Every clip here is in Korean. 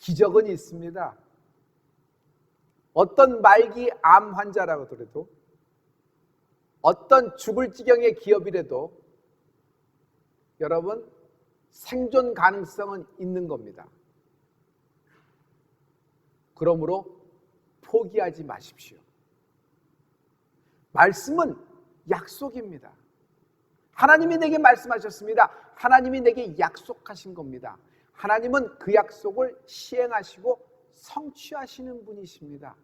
기적은 있습니다. 어떤 말기 암 환자라고 하더라도, 어떤 죽을 지경의 기업이라도 여러분 생존 가능성은 있는 겁니다. 그러므로 포기하지 마십시오. 말씀은 약속입니다. 하나님이 내게 말씀하셨습니다. 하나님이 내게 약속하신 겁니다. 하나님은 그 약속을 시행하시고 성취하시는 분이십니다.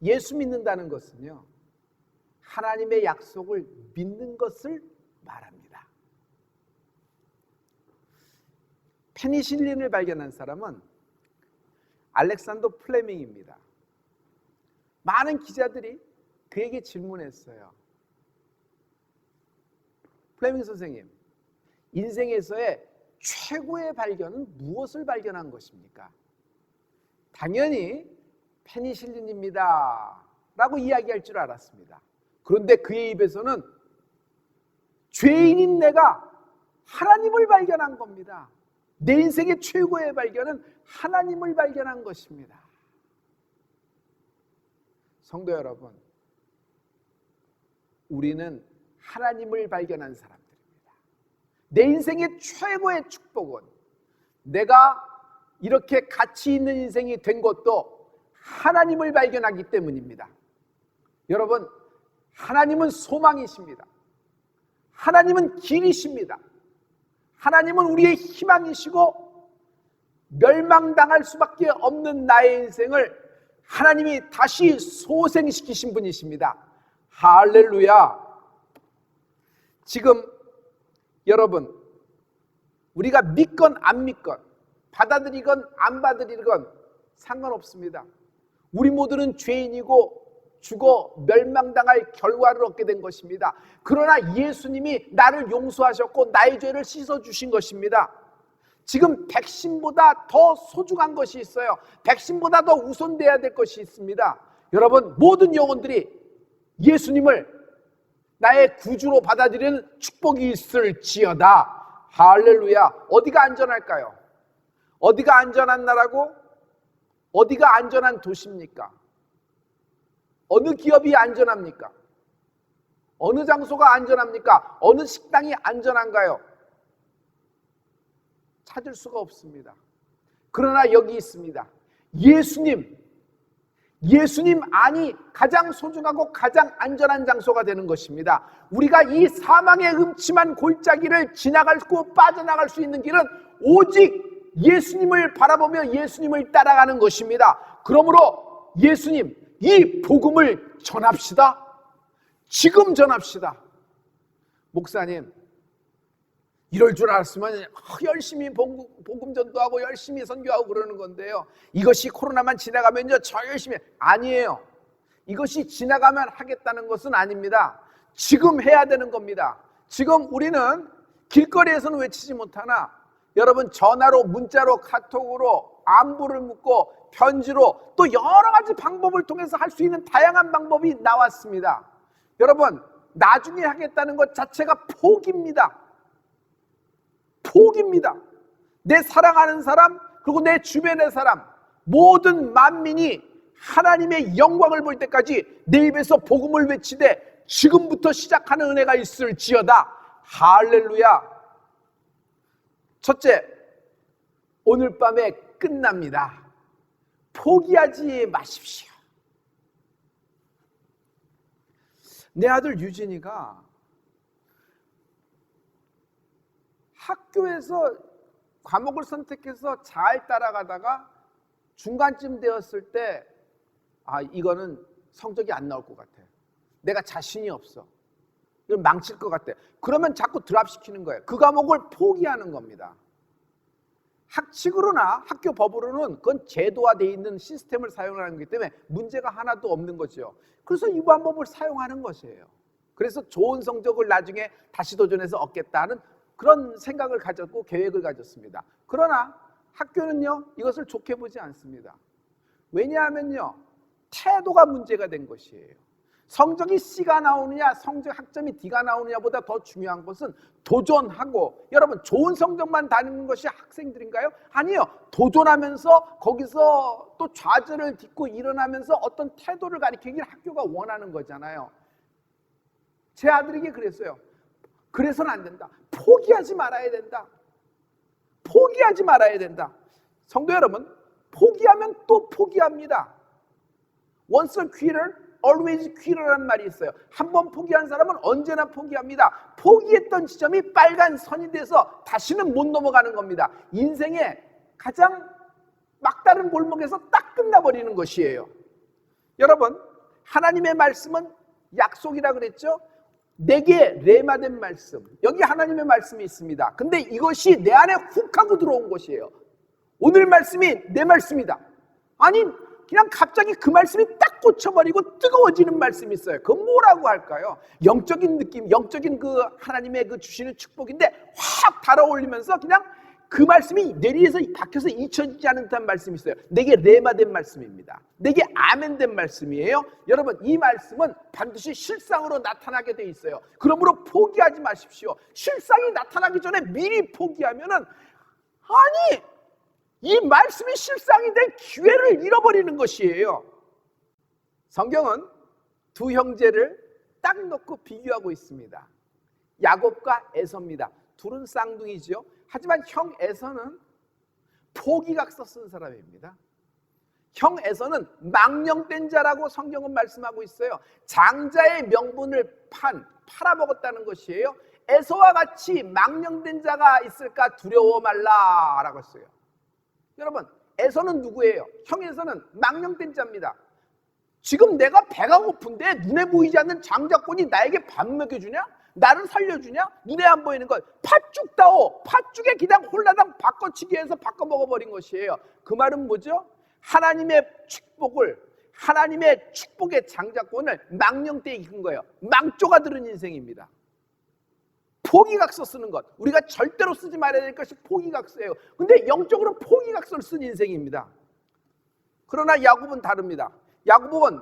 예수 믿는다는 것은요, 하나님의 약속을 믿는 것을 말합니다. 페니실린을 발견한 사람은 알렉산더 플레밍입니다. 많은 기자들이 그에게 질문했어요. 플레밍 선생님, 인생에서의 최고의 발견은 무엇을 발견한 것입니까? 당연히 페니실린입니다 라고 이야기할 줄 알았습니다. 그런데 그의 입에서는 죄인인 내가 하나님을 발견한 겁니다. 내 인생의 최고의 발견은 하나님을 발견한 것입니다. 성도 여러분, 우리는 하나님을 발견한 사람들입니다. 내 인생의 최고의 축복은 내가 이렇게 가치 있는 인생이 된 것도 하나님을 발견하기 때문입니다. 여러분, 하나님은 소망이십니다. 하나님은 길이십니다. 하나님은 우리의 희망이시고 멸망당할 수밖에 없는 나의 인생을 하나님이 다시 소생시키신 분이십니다. 할렐루야. 지금 여러분, 우리가 믿건 안 믿건, 받아들이건 안 받아들이건 상관없습니다. 우리 모두는 죄인이고 죽어 멸망당할 결과를 얻게 된 것입니다. 그러나 예수님이 나를 용서하셨고 나의 죄를 씻어주신 것입니다. 지금 백신보다 더 소중한 것이 있어요. 백신보다 더 우선돼야 될 것이 있습니다. 여러분, 모든 영혼들이 예수님을 나의 구주로 받아들이는 축복이 있을지어다. 할렐루야. 어디가 안전할까요? 어디가 안전한 나라고? 어디가 안전한 도시입니까? 어느 기업이 안전합니까? 어느 장소가 안전합니까? 어느 식당이 안전한가요? 찾을 수가 없습니다. 그러나 여기 있습니다. 예수님 안이 가장 소중하고 가장 안전한 장소가 되는 것입니다. 우리가 이 사망의 음침한 골짜기를 지나가고 빠져나갈 수 있는 길은 오직 예수님을 바라보며 예수님을 따라가는 것입니다. 그러므로 예수님, 이 복음을 전합시다. 지금 전합시다. 목사님, 이럴 줄 알았으면 열심히 복음 전도하고 열심히 선교하고 그러는 건데요, 이것이 코로나만 지나가면요 저 열심히, 아니에요. 이것이 지나가면 하겠다는 것은 아닙니다. 지금 해야 되는 겁니다. 지금 우리는 길거리에서는 외치지 못하나 여러분, 전화로, 문자로, 카톡으로, 안부를 묻고 편지로, 또 여러 가지 방법을 통해서 할 수 있는 다양한 방법이 나왔습니다. 여러분, 나중에 하겠다는 것 자체가 포기입니다. 포기입니다. 내 사랑하는 사람, 그리고 내 주변의 사람, 모든 만민이 하나님의 영광을 볼 때까지 내 입에서 복음을 외치되 지금부터 시작하는 은혜가 있을지어다. 할렐루야. 첫째, 오늘 밤에 끝납니다. 포기하지 마십시오. 내 아들 유진이가 학교에서 과목을 선택해서 잘 따라가다가 중간쯤 되었을 때, 이거는 성적이 안 나올 것 같아. 내가 자신이 없어. 이걸 망칠 것 같아. 그러면 자꾸 드랍시키는 거예요. 그 과목을 포기하는 겁니다. 학칙으로나 학교 법으로는 그건 제도화되어 있는 시스템을 사용하는 거기 때문에 문제가 하나도 없는 거죠. 그래서 이 방법을 사용하는 것이에요. 그래서 좋은 성적을 나중에 다시 도전해서 얻겠다는 그런 생각을 가졌고 계획을 가졌습니다. 그러나 학교는요, 이것을 좋게 보지 않습니다. 왜냐하면요, 태도가 문제가 된 것이에요. 성적이 C가 나오느냐 성적 학점이 D가 나오느냐보다 더 중요한 것은 도전하고, 여러분 좋은 성적만 다니는 것이 학생들인가요? 아니요. 도전하면서 거기서 또 좌절을 딛고 일어나면서 어떤 태도를 가리키길 학교가 원하는 거잖아요. 제 아들에게 그랬어요. 그래서는 안 된다. 포기하지 말아야 된다. 포기하지 말아야 된다. 성도 여러분, 포기하면 또 포기합니다. Once a quitter, always quitter라는 말이 있어요. 한 번 포기한 사람은 언제나 포기합니다. 포기했던 지점이 빨간 선이 돼서 다시는 못 넘어가는 겁니다. 인생의 가장 막다른 골목에서 딱 끝나버리는 것이에요. 여러분, 하나님의 말씀은 약속이라 그랬죠? 내게 레마된 말씀, 여기 하나님의 말씀이 있습니다. 근데 이것이 내 안에 훅 하고 들어온 것이에요. 오늘 말씀이 내 말씀이다. 아니, 그냥 갑자기 그 말씀이 딱 꽂혀버리고 뜨거워지는 말씀이 있어요. 그건 뭐라고 할까요? 영적인 느낌, 영적인 그 하나님의 그 주시는 축복인데 확 달아올리면서 그냥 그 말씀이 내리에서 박혀서 잊혀지지 않는 듯한 말씀이 있어요. 내게 레마된 말씀입니다. 내게 아멘된 말씀이에요. 여러분, 이 말씀은 반드시 실상으로 나타나게 돼 있어요. 그러므로 포기하지 마십시오. 실상이 나타나기 전에 미리 포기하면은, 아니, 이 말씀이 실상이 될 기회를 잃어버리는 것이에요. 성경은 두 형제를 딱 놓고 비교하고 있습니다. 야곱과 에서입니다. 둘은 쌍둥이지요. 하지만 형 에서는 포기각서 쓴 사람입니다. 형 에서는 망령된 자라고 성경은 말씀하고 있어요. 장자의 명분을 팔아먹었다는 것이에요. 에서와 같이 망령된 자가 있을까 두려워 말라라고 했어요. 여러분, 에서는 누구예요? 형 에서는 망령된 자입니다. 지금 내가 배가 고픈데 눈에 보이지 않는 장자권이 나에게 밥 먹여주냐? 나를 살려주냐? 눈에 안 보이는 것 팥죽다오, 팥죽에 그냥 홀라당 바꿔치기 해서 바꿔 먹어버린 것이에요. 그 말은 뭐죠? 하나님의 축복의 장자권을 망령때에 익은 거예요. 망조가 들은 인생입니다. 포기각서 쓰는 것, 우리가 절대로 쓰지 말아야 될 것이 포기각서예요. 근데 영적으로 포기각서를 쓴 인생입니다. 그러나 야곱은 다릅니다. 야곱은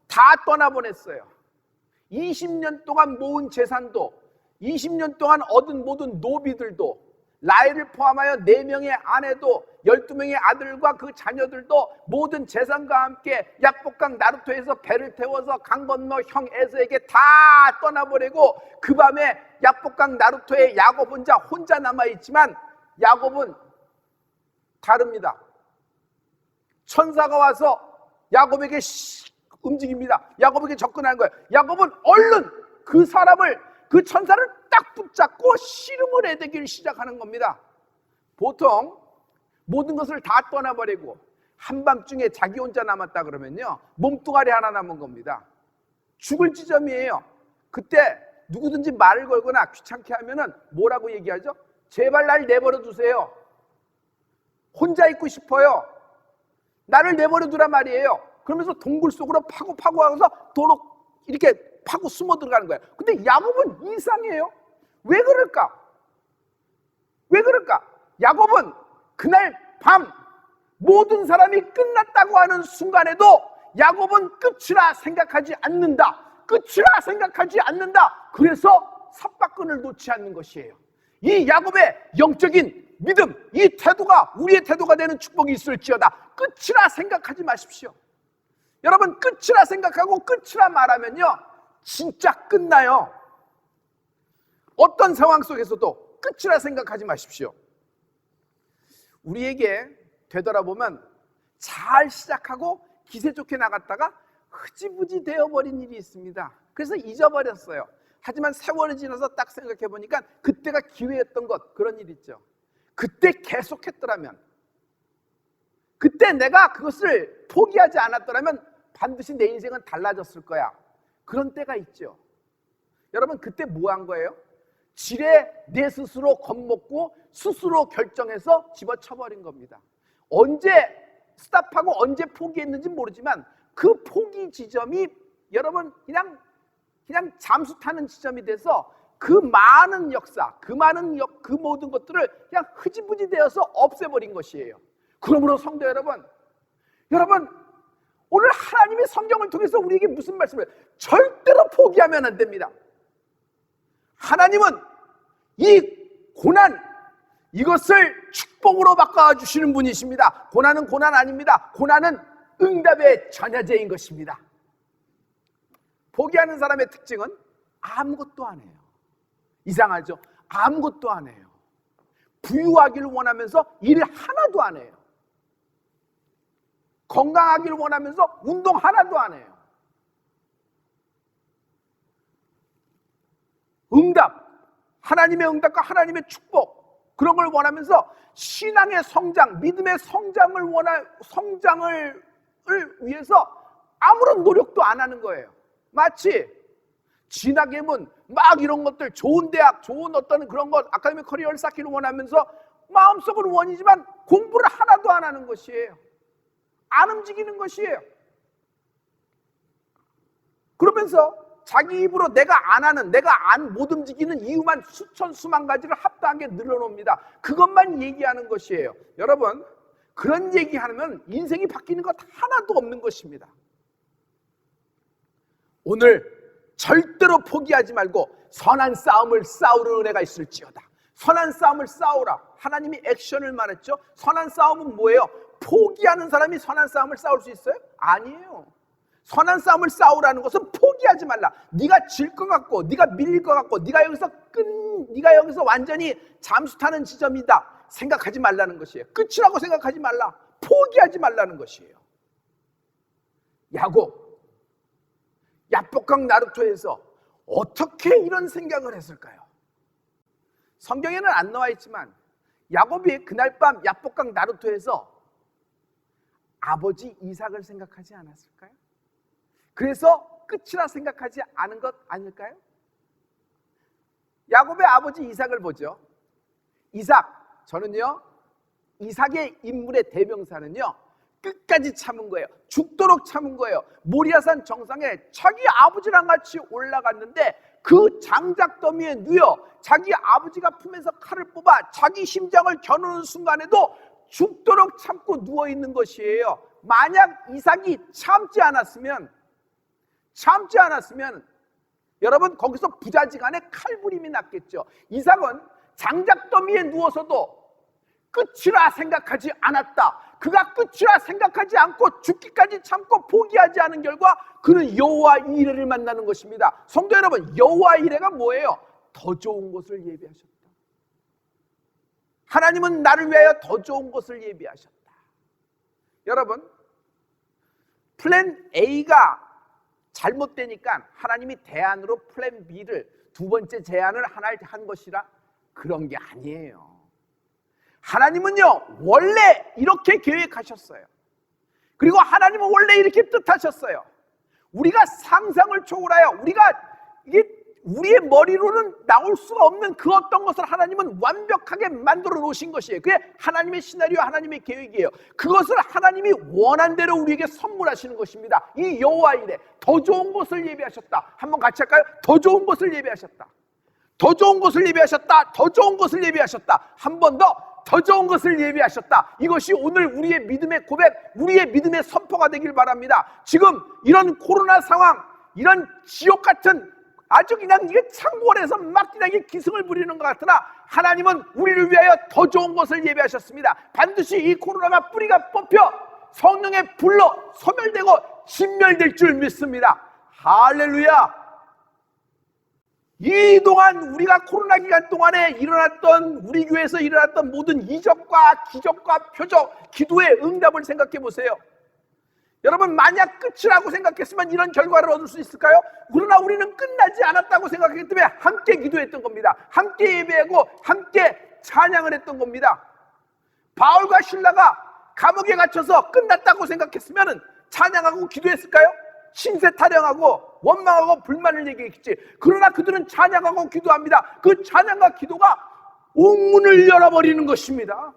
다 떠나보냈어요. 20년 동안 모은 재산도, 20년 동안 얻은 모든 노비들도, 라헬을 포함하여 4명의 아내도, 12명의 아들과 그 자녀들도 모든 재산과 함께 약복강 나루토에서 배를 태워서 강 건너 형 에서에게 다 떠나버리고, 그 밤에 약복강 나루토에 야곱 혼자 남아있지만 야곱은 다릅니다. 천사가 와서 야곱에게 움직입니다. 야곱에게 접근하는 거예요. 야곱은 얼른 그 사람을, 그 천사를 딱 붙잡고 씨름을 해대기를 시작하는 겁니다. 보통 모든 것을 다 떠나버리고 한밤중에 자기 혼자 남았다 그러면요, 몸뚱아리 하나 남은 겁니다. 죽을 지점이에요. 그때 누구든지 말을 걸거나 귀찮게 하면은 뭐라고 얘기하죠? 제발 날 내버려 두세요. 혼자 있고 싶어요. 나를 내버려 두란 말이에요. 그러면서 동굴 속으로 파고 하면서 도로 이렇게 파고 숨어 들어가는 거예요. 근데 야곱은 이상해요. 왜 그럴까? 왜 그럴까? 야곱은 그날 밤 모든 사람이 끝났다고 하는 순간에도 야곱은 끝이라 생각하지 않는다. 끝이라 생각하지 않는다. 그래서 삽박근을 놓지 않는 것이에요. 이 야곱의 영적인 믿음, 이 태도가 우리의 태도가 되는 축복이 있을지어다. 끝이라 생각하지 마십시오. 여러분, 끝이라 생각하고 끝이라 말하면요, 진짜 끝나요. 어떤 상황 속에서도 끝이라 생각하지 마십시오. 우리에게 되돌아보면 잘 시작하고 기세 좋게 나갔다가 흐지부지 되어버린 일이 있습니다. 그래서 잊어버렸어요. 하지만 세월이 지나서 딱 생각해보니까 그때가 기회였던 것, 그런 일 있죠. 그때 계속했더라면, 그때 내가 그것을 포기하지 않았더라면 반드시 내 인생은 달라졌을 거야. 그런 때가 있죠. 여러분, 그때 뭐 한 거예요? 지레 내 스스로 겁먹고 스스로 결정해서 집어쳐버린 겁니다. 언제 스탑하고 언제 포기했는지 모르지만 그 포기 지점이 여러분 그냥 잠수 타는 지점이 돼서 그 많은 역사, 그 모든 것들을 그냥 흐지부지 되어서 없애버린 것이에요. 그러므로 성도 여러분, 오늘 하나님의 성경을 통해서 우리에게 무슨 말씀을 해요? 절대로 포기하면 안 됩니다. 하나님은 이 고난, 이것을 축복으로 바꿔주시는 분이십니다. 고난은 고난 아닙니다. 고난은 응답의 전야제인 것입니다. 포기하는 사람의 특징은 아무것도 안 해요. 이상하죠? 아무것도 안 해요. 부유하기를 원하면서 일 하나도 안 해요. 건강하기를 원하면서 운동 하나도 안 해요. 응답, 하나님의 응답과 하나님의 축복, 그런 걸 원하면서 신앙의 성장, 믿음의 성장을 위해서 아무런 노력도 안 하는 거예요. 마치 진학의문 막 이런 것들, 좋은 대학, 좋은 어떤 그런 것, 아카데미 커리어를 쌓기를 원하면서 마음속으로 원이지만 공부를 하나도 안 하는 것이에요. 안 움직이는 것이에요. 그러면서 자기 입으로 내가 안 하는, 내가 못 움직이는 이유만 수천 수만 가지를 합당하게 늘어놓습니다. 그것만 얘기하는 것이에요. 여러분, 그런 얘기하면 인생이 바뀌는 것 하나도 없는 것입니다. 오늘 절대로 포기하지 말고 선한 싸움을 싸우는 은혜가 있을지어다. 선한 싸움을 싸우라. 하나님이 액션을 말했죠. 선한 싸움은 뭐예요? 포기하는 사람이 선한 싸움을 싸울 수 있어요? 아니에요. 선한 싸움을 싸우라는 것은 포기하지 말라. 네가 질 것 같고, 네가 밀릴 것 같고, 네가 여기서 완전히 잠수 타는 지점이다 생각하지 말라는 것이에요. 끝이라고 생각하지 말라. 포기하지 말라는 것이에요. 야복강 나루토에서 어떻게 이런 생각을 했을까요? 성경에는 안 나와 있지만 야곱이 그날 밤 야복강 나루토에서 아버지 이삭을 생각하지 않았을까요? 그래서 끝이라 생각하지 않은 것 아닐까요? 야곱의 아버지 이삭을 보죠. 저는요, 이삭의 인물의 대명사는요, 끝까지 참은 거예요. 죽도록 참은 거예요. 모리아산 정상에 자기 아버지랑 같이 올라갔는데 그 장작더미에 누워 자기 아버지가 품에서 칼을 뽑아 자기 심장을 겨누는 순간에도 죽도록 참고 누워있는 것이에요. 만약 이삭이 참지 않았으면 여러분, 거기서 부자지간에 칼부림이 났겠죠. 이삭은 장작더미에 누워서도 끝이라 생각하지 않았다. 그가 끝이라 생각하지 않고 죽기까지 참고 포기하지 않은 결과 그는 여호와 이레를 만나는 것입니다. 성도 여러분, 여호와 이레가 뭐예요? 더 좋은 것을 예비하셨다. 하나님은 나를 위하여 더 좋은 것을 예비하셨다. 여러분, 플랜 A가 잘못되니까 하나님이 대안으로 플랜 B를, 두 번째 제안을 하나 한 것이라 그런 게 아니에요. 하나님은요, 원래 이렇게 계획하셨어요. 그리고 하나님은 원래 이렇게 뜻하셨어요. 우리가 상상을 초월하여 우리의 머리로는 나올 수가 없는 그 어떤 것을 하나님은 완벽하게 만들어 놓으신 것이에요. 그게 하나님의 시나리오, 하나님의 계획이에요. 그것을 하나님이 원한 대로 우리에게 선물하시는 것입니다. 이 여호와 이레, 더 좋은 것을 예비하셨다. 한번 같이 할까요? 더 좋은 것을 예비하셨다. 더 좋은 것을 예비하셨다. 더 좋은 것을 예비하셨다. 한 번 더 좋은 것을 예비하셨다. 이것이 오늘 우리의 믿음의 고백, 우리의 믿음의 선포가 되길 바랍니다. 지금 이런 코로나 상황, 이런 지옥 같은 아주 그냥 이게 창궐에서 막 그냥 기승을 부리는 것 같으나 하나님은 우리를 위하여 더 좋은 것을 예비하셨습니다. 반드시 이 코로나가 뿌리가 뽑혀 성령의 불로 소멸되고 진멸될 줄 믿습니다. 할렐루야. 이 동안 우리가 코로나 기간 동안에 우리 교회에서 일어났던 모든 이적과 기적과 표적, 기도의 응답을 생각해 보세요. 여러분, 만약 끝이라고 생각했으면 이런 결과를 얻을 수 있을까요? 그러나 우리는 끝나지 않았다고 생각했기 때문에 함께 기도했던 겁니다. 함께 예배하고 함께 찬양을 했던 겁니다. 바울과 실라가 감옥에 갇혀서 끝났다고 생각했으면 찬양하고 기도했을까요? 신세 타령하고 원망하고 불만을 얘기했지. 그러나 그들은 찬양하고 기도합니다. 그 찬양과 기도가 옥문을 열어버리는 것입니다.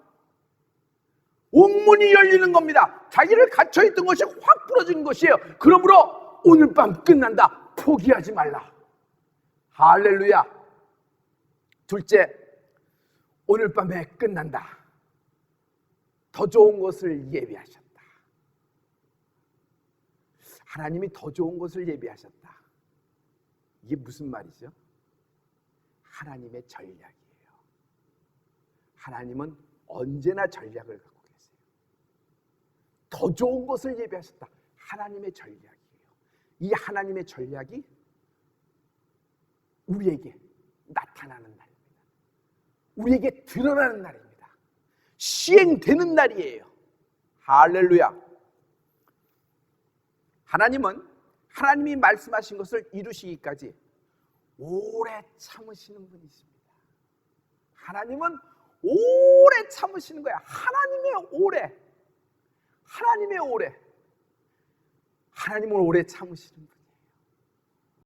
옥문이 열리는 겁니다. 자기를 갇혀있던 것이 확 풀어지는 것이에요. 그러므로 오늘 밤 끝난다. 포기하지 말라. 할렐루야. 둘째, 오늘 밤에 끝난다. 더 좋은 것을 예비하셨다. 하나님이 더 좋은 것을 예비하셨다. 이게 무슨 말이죠? 하나님의 전략이에요. 하나님은 언제나 전략을 갖고 계세요. 더 좋은 것을 예비하셨다. 하나님의 전략이에요. 이 하나님의 전략이 우리에게 나타나는 날입니다. 우리에게 드러나는 날입니다. 시행되는 날이에요. 할렐루야. 하나님은 하나님이 말씀하신 것을 이루시기까지 오래 참으시는 분이십니다. 하나님은 오래 참으시는 거야. 하나님의 오래. 하나님은 오래 참으시는 분이에요.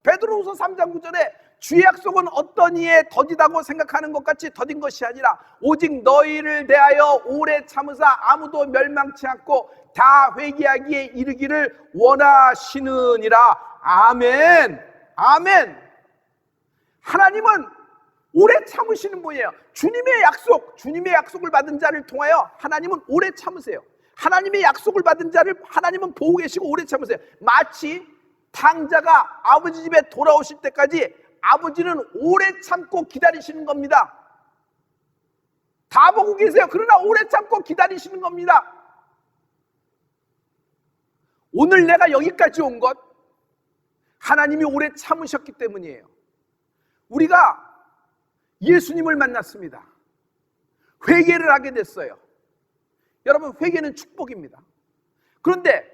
베드로후서 3장 9절에 주의 약속은 어떤 이에 더디다고 생각하는 것 같이 더딘 것이 아니라 오직 너희를 대하여 오래 참으사 아무도 멸망치 않고 다 회개하기에 이르기를 원하시느니라. 아멘. 아멘. 하나님은 오래 참으시는 분이에요. 주님의 약속을 받은 자를 통하여 하나님은 오래 참으세요. 하나님의 약속을 받은 자를 하나님은 보고 계시고 오래 참으세요. 마치 탕자가 아버지 집에 돌아오실 때까지 아버지는 오래 참고 기다리시는 겁니다. 다 보고 계세요. 그러나 오래 참고 기다리시는 겁니다. 오늘 내가 여기까지 온 것 하나님이 오래 참으셨기 때문이에요. 우리가 예수님을 만났습니다. 회개를 하게 됐어요. 여러분, 회개는 축복입니다. 그런데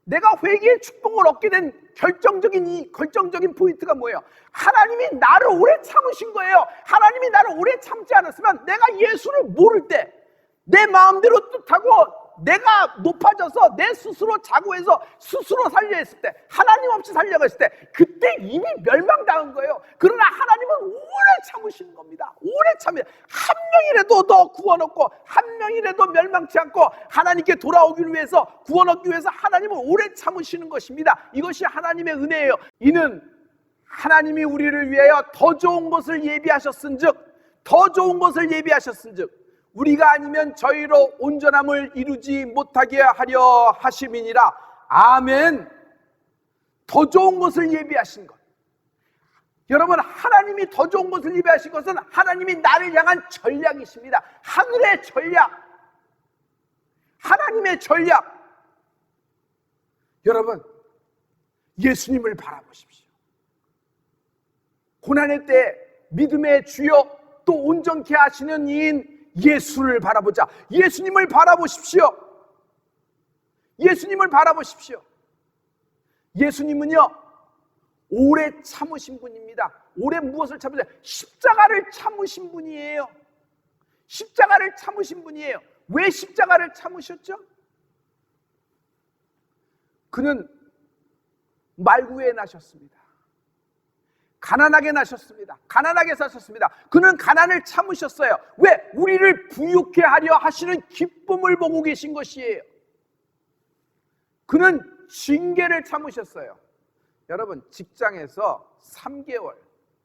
내가 회개의 축복을 얻게 된 결정적인 포인트가 뭐예요? 하나님이 나를 오래 참으신 거예요. 하나님이 나를 오래 참지 않았으면 내가 예수를 모를 때 내 마음대로 뜻하고 내가 높아져서 내 스스로 자고해서 스스로 살려 했을 때, 하나님 없이 살려고 했을 때 그때 이미 멸망당한 거예요. 그러나 하나님은 오래 참으시는 겁니다. 오래 참으세요. 한 명이라도 더 구원 얻고 한 명이라도 멸망치 않고 하나님께 돌아오기 위해서, 구원 얻기 위해서 하나님은 오래 참으시는 것입니다. 이것이 하나님의 은혜예요. 이는 하나님이 우리를 위하여 더 좋은 것을 예비하셨은즉 우리가 아니면 저희로 온전함을 이루지 못하게 하려 하심이니라. 아멘. 더 좋은 것을 예비하신 것. 여러분, 하나님이 더 좋은 것을 예비하신 것은 하나님이 나를 향한 전략이십니다. 하늘의 전략, 하나님의 전략. 여러분, 예수님을 바라보십시오. 고난의 때 믿음의 주여 또 온전케 하시는 이인 예수를 바라보자. 예수님을 바라보십시오. 예수님을 바라보십시오. 예수님은요, 오래 참으신 분입니다. 오래 무엇을 참으세요? 십자가를 참으신 분이에요. 십자가를 참으신 분이에요. 왜 십자가를 참으셨죠? 그는 말구에 나셨습니다. 가난하게 나셨습니다. 가난하게 사셨습니다. 그는 가난을 참으셨어요. 왜? 우리를 부유케 하려 하시는 기쁨을 보고 계신 것이에요. 그는 징계를 참으셨어요. 여러분, 직장에서 3개월,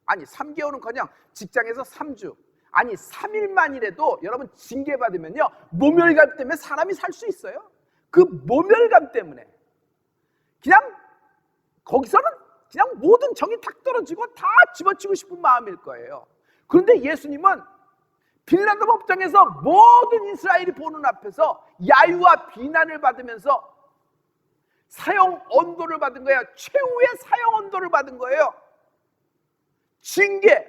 아니 3개월은커녕 직장에서 3주, 아니 3일만이라도 여러분 징계받으면요, 모멸감 때문에 사람이 살 수 있어요. 그 모멸감 때문에 그냥 거기서는 그냥 모든 정이 탁 떨어지고 다 집어치고 싶은 마음일 거예요. 그런데 예수님은 빌라도 법정에서 모든 이스라엘이 보는 앞에서 야유와 비난을 받으면서 사형 언도를 받은 거예요. 최후의 사형 언도를 받은 거예요. 징계,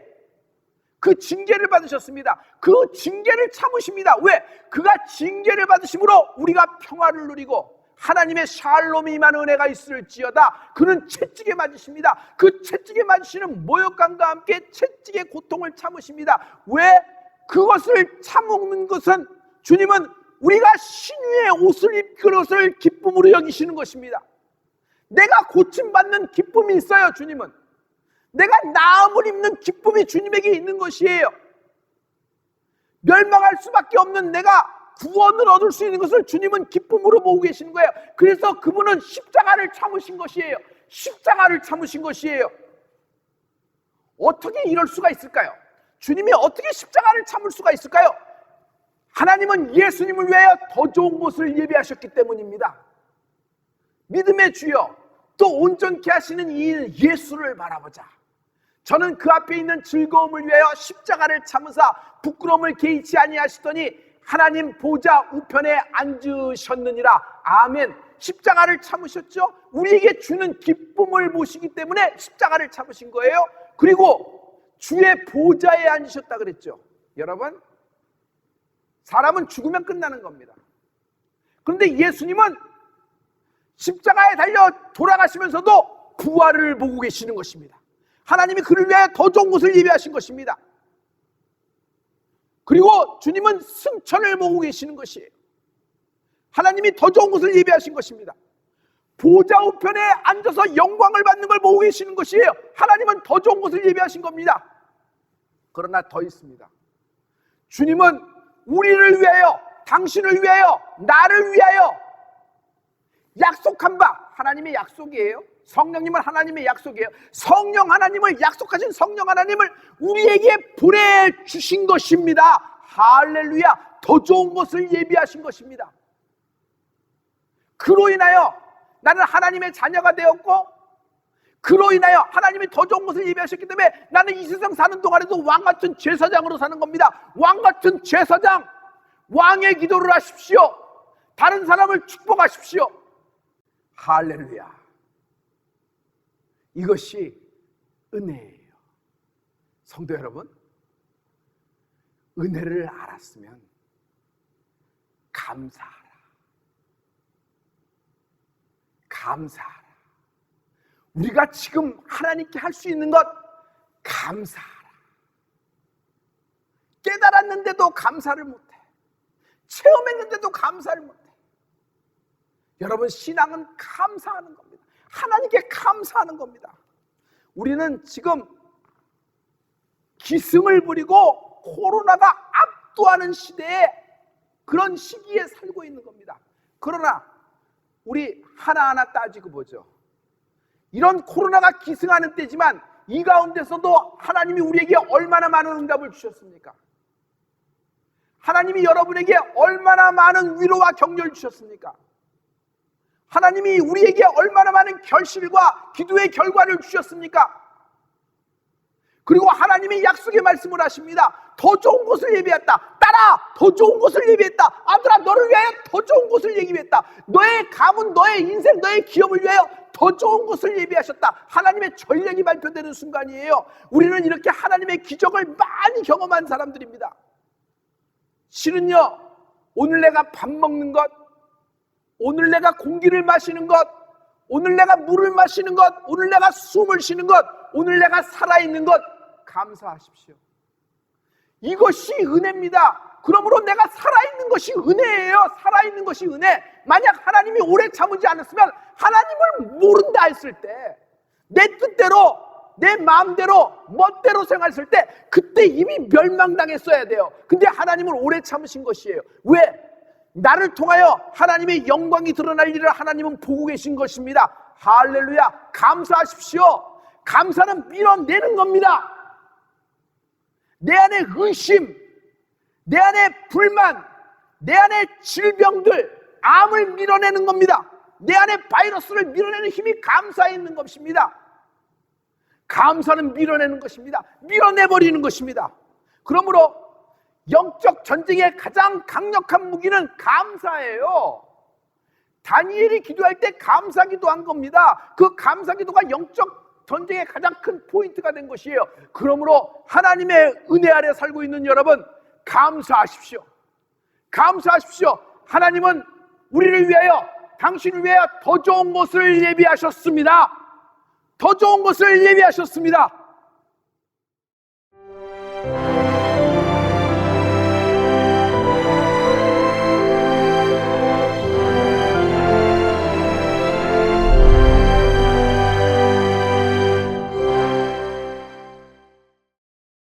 그 징계를 받으셨습니다. 그 징계를 참으십니다. 왜? 그가 징계를 받으심으로 우리가 평화를 누리고 하나님의 샬롬이 임한 은혜가 있을지어다. 그는 채찍에 맞으십니다. 그 채찍에 맞으시는 모욕감과 함께 채찍의 고통을 참으십니다. 왜? 그것을 참는 것은 주님은 우리가 신유의 옷을 입은 것을 기쁨으로 여기시는 것입니다. 내가 고침받는 기쁨이 있어요. 주님은 내가 나음을 입는 기쁨이 주님에게 있는 것이에요. 멸망할 수밖에 없는 내가 구원을 얻을 수 있는 것을 주님은 기쁨으로 보고 계시는 거예요. 그래서 그분은 십자가를 참으신 것이에요. 십자가를 참으신 것이에요. 어떻게 이럴 수가 있을까요? 주님이 어떻게 십자가를 참을 수가 있을까요? 하나님은 예수님을 위하여 더 좋은 것을 예비하셨기 때문입니다. 믿음의 주여, 또 온전케 하시는 이 예수를 바라보자. 저는 그 앞에 있는 즐거움을 위하여 십자가를 참으사 부끄러움을 개의치 아니하시더니 하나님 보좌 우편에 앉으셨느니라. 아멘. 십자가를 참으셨죠? 우리에게 주는 기쁨을 보시기 때문에 십자가를 참으신 거예요. 그리고 주의 보좌에 앉으셨다 그랬죠. 여러분, 사람은 죽으면 끝나는 겁니다. 그런데 예수님은 십자가에 달려 돌아가시면서도 부활을 보고 계시는 것입니다. 하나님이 그를 위하여 더 좋은 곳을 예비하신 것입니다. 그리고 주님은 승천을 보고 계시는 것이에요. 하나님이 더 좋은 곳을 예비하신 것입니다. 보좌 우편에 앉아서 영광을 받는 걸 보고 계시는 것이에요. 하나님은 더 좋은 곳을 예비하신 겁니다. 그러나 더 있습니다. 주님은 우리를 위하여, 당신을 위하여, 나를 위하여 약속한 바, 하나님의 약속이에요. 성령님은 하나님의 약속이에요. 성령 하나님을, 약속하신 성령 하나님을 우리에게 보내주신 것입니다. 할렐루야. 더 좋은 것을 예비하신 것입니다. 그로 인하여 나는 하나님의 자녀가 되었고, 그로 인하여 하나님이 더 좋은 것을 예비하셨기 때문에 나는 이 세상 사는 동안에도 왕같은 제사장으로 사는 겁니다. 왕같은 제사장, 왕의 기도를 하십시오. 다른 사람을 축복하십시오. 할렐루야. 이것이 은혜예요. 성도 여러분, 은혜를 알았으면 감사하라. 감사하라. 우리가 지금 하나님께 할 수 있는 것, 감사하라. 깨달았는데도 감사를 못해. 체험했는데도 감사를 못해. 여러분, 신앙은 감사하는 겁니다. 하나님께 감사하는 겁니다. 우리는 지금 기승을 부리고 코로나가 압도하는 시대에, 그런 시기에 살고 있는 겁니다. 그러나 우리 하나하나 따지고 보죠. 이런 코로나가 기승하는 때지만 이 가운데서도 하나님이 우리에게 얼마나 많은 응답을 주셨습니까? 하나님이 여러분에게 얼마나 많은 위로와 격려를 주셨습니까? 하나님이 우리에게 얼마나 많은 결실과 기도의 결과를 주셨습니까? 그리고 하나님이 약속의 말씀을 하십니다. 더 좋은 곳을 예비했다. 딸아, 더 좋은 곳을 예비했다. 아들아, 너를 위하여 더 좋은 곳을 예비했다. 너의 가문, 너의 인생, 너의 기업을 위하여 더 좋은 곳을 예비하셨다. 하나님의 전략이 발표되는 순간이에요. 우리는 이렇게 하나님의 기적을 많이 경험한 사람들입니다. 실은요, 오늘 내가 밥 먹는 것, 오늘 내가 공기를 마시는 것, 오늘 내가 물을 마시는 것, 오늘 내가 숨을 쉬는 것, 오늘 내가 살아있는 것, 감사하십시오. 이것이 은혜입니다. 그러므로 내가 살아있는 것이 은혜예요. 살아있는 것이 은혜. 만약 하나님이 오래 참으지 않았으면, 하나님을 모른다 했을 때, 내 뜻대로, 내 마음대로, 멋대로 생활했을 때, 그때 이미 멸망당했어야 돼요. 근데 하나님을 오래 참으신 것이에요. 왜? 나를 통하여 하나님의 영광이 드러날 일을 하나님은 보고 계신 것입니다. 할렐루야. 감사하십시오. 감사는 밀어내는 겁니다. 내 안에 의심, 내 안에 불만, 내 안에 질병들, 암을 밀어내는 겁니다. 내 안에 바이러스를 밀어내는 힘이 감사에 있는 것입니다. 감사는 밀어내는 것입니다. 밀어내버리는 것입니다. 그러므로 영적 전쟁의 가장 강력한 무기는 감사예요. 다니엘이 기도할 때 감사 기도한 겁니다. 그 감사 기도가 영적 전쟁의 가장 큰 포인트가 된 것이에요. 그러므로 하나님의 은혜 아래 살고 있는 여러분, 감사하십시오. 감사하십시오. 하나님은 우리를 위하여, 당신을 위하여 더 좋은 것을 예비하셨습니다. 더 좋은 것을 예비하셨습니다.